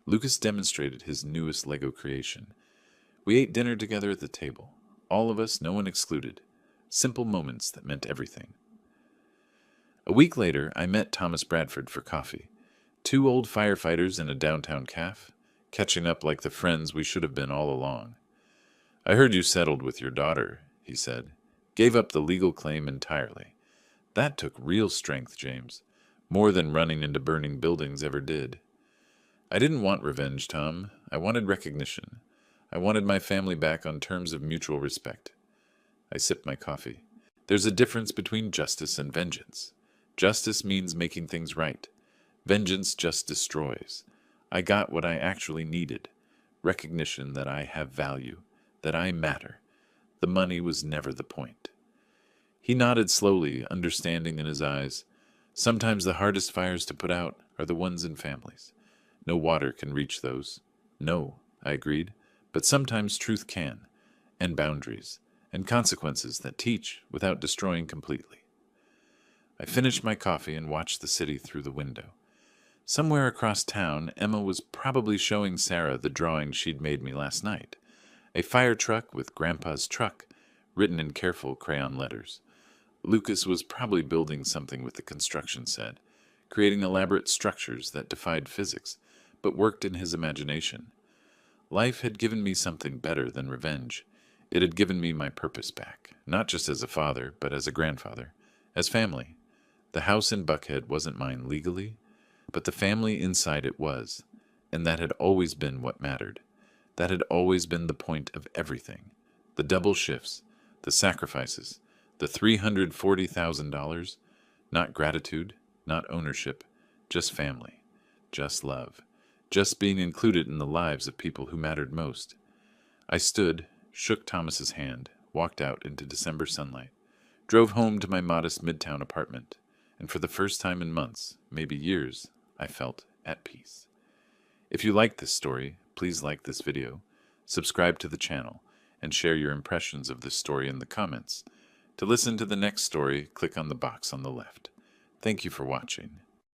Lucas demonstrated his newest Lego creation. We ate dinner together at the table. All of us, no one excluded. Simple moments that meant everything. A week later, I met Thomas Bradford for coffee. 2 old firefighters in a downtown cafe, catching up like the friends we should have been all along. "I heard you settled with your daughter," he said. "Gave up the legal claim entirely. That took real strength, James. More than running into burning buildings ever did." "I didn't want revenge, Tom. I wanted recognition. I wanted my family back on terms of mutual respect." I sipped my coffee. "There's a difference between justice and vengeance. Justice means making things right. Vengeance just destroys. I got what I actually needed. Recognition that I have value, that I matter. The money was never the point." He nodded slowly, understanding in his eyes. Sometimes the hardest fires to put out are the ones in families. No water can reach those. "No," I agreed, "but sometimes truth can, and boundaries, and consequences that teach without destroying completely." I finished my coffee and watched the city through the window. Somewhere across town, Emma was probably showing Sarah the drawing she'd made me last night. A fire truck with Grandpa's truck, written in careful crayon letters. Lucas was probably building something with the construction set, creating elaborate structures that defied physics, but worked in his imagination. Life had given me something better than revenge. It had given me my purpose back, not just as a father, but as a grandfather, as family. The house in Buckhead wasn't mine legally, but the family inside it was, and that had always been what mattered. That had always been the point of everything. The double shifts, the sacrifices, the $340,000, not gratitude, not ownership, just family, just love, just being included in the lives of people who mattered most. I stood, shook Thomas's hand, walked out into December sunlight, drove home to my modest midtown apartment, and for the first time in months, maybe years, I felt at peace. If you like this story, please like this video, subscribe to the channel, and share your impressions of this story in the comments. To listen to the next story, click on the box on the left. Thank you for watching.